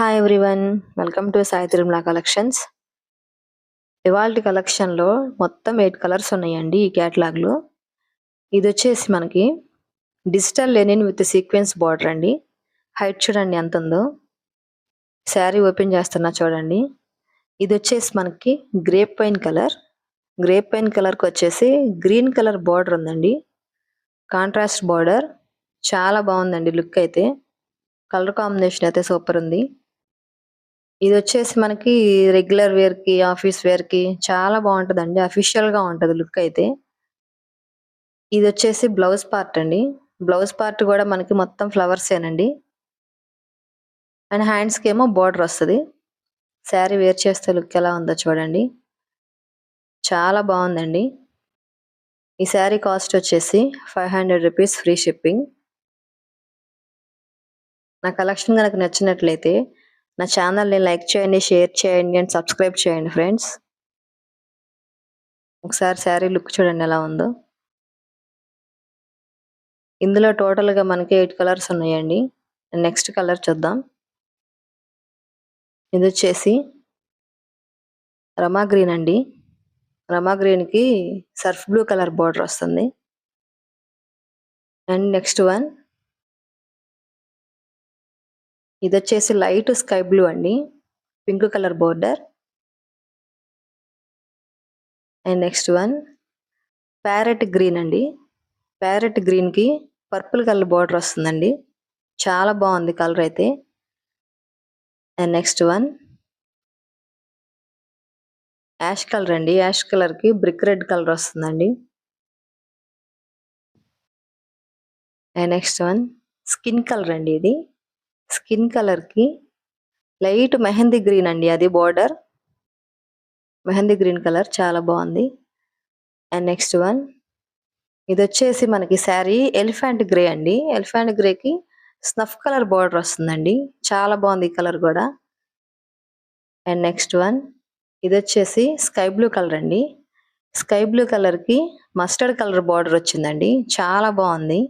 Hi everyone, welcome to Sai Tirumala collections. ఇవాల్టి కలెక్షన్లో మొత్తం 8 కలర్స్ ఉన్నాయండి ఈ క్యాటలాగ్లో. ఇది వచ్చేసి మనకి digital Lenin with sequence border అండి. హైట్ చూడండి ఎంత ఉందో. శారీ ఓపెన్ చేస్తున్నా చూడండి. ఇది వచ్చేసి మనకి grape wine colour. Grape wine కలర్కి వచ్చేసి గ్రీన్ కలర్ బార్డర్ ఉందండి. కాంట్రాస్ట్ బార్డర్ చాలా బాగుందండి. లుక్ అయితే కలర్ కాంబినేషన్ అయితే సూపర్ ఉంది. ఇది వచ్చేసి మనకి రెగ్యులర్ వేర్కి, ఆఫీస్ వేర్కి చాలా బాగుంటుందండి. అఫీషియల్గా ఉంటుంది లుక్ అయితే. ఇది వచ్చేసి బ్లౌజ్ పార్ట్ అండి. బ్లౌజ్ పార్ట్ కూడా మనకి మొత్తం ఫ్లవర్సేనండి. అండ్ హ్యాండ్స్కి ఏమో బార్డర్ వస్తుంది. శారీ వేర్ చేస్తే లుక్ ఎలా ఉందో చూడండి. చాలా బాగుందండి. ఈ శారీ కాస్ట్ వచ్చేసి 500 రూపీస్ ఫ్రీ షిప్పింగ్. నా కలెక్షన్ కనుక నచ్చినట్లయితే నా ఛానల్ని లైక్ చేయండి, షేర్ చేయండి అండ్ సబ్స్క్రైబ్ చేయండి ఫ్రెండ్స్. ఒకసారి శారీ లుక్ చూడండి ఎలా ఉందో. ఇందులో టోటల్గా మనకి 8 కలర్స్ ఉన్నాయండి. నెక్స్ట్ కలర్ చూద్దాం. ఇది వచ్చేసి రమా గ్రీన్ అండి. రమా గ్రీన్కి సర్ఫ్ బ్లూ కలర్ బార్డర్ వస్తుంది. అండ్ నెక్స్ట్ వన్ ఇది వచ్చేసి లైట్ స్కై బ్లూ అండి, pink colour border. And next one parrot green అండి. ప్యారెట్ గ్రీన్కి పర్పుల్ కలర్ బార్డర్ వస్తుందండి. చాలా బాగుంది కలర్ అయితే. And next one ash colour అండి. యాష్ కలర్కి బ్రిక్ రెడ్ కలర్ వస్తుందండి. And next one skin colour అండి. ఇది స్కిన్ కలర్కి లైట్ మెహందీ గ్రీన్ అండి, అది బార్డర్. మెహందీ గ్రీన్ కలర్ చాలా బాగుంది. అండ్ నెక్స్ట్ వన్ ఇది వచ్చేసి మనకి శారీ ఎలిఫెంట్ గ్రే అండి. ఎలిఫెంట్ గ్రేకి స్నఫ్ కలర్ బార్డర్ వస్తుందండి. చాలా బాగుంది ఈ కలర్ కూడా. అండ్ నెక్స్ట్ వన్ ఇది వచ్చేసి స్కై బ్లూ కలర్ అండి. స్కై బ్లూ కలర్కి మస్టర్డ్ కలర్ బార్డర్ వచ్చిందండి. చాలా బాగుంది.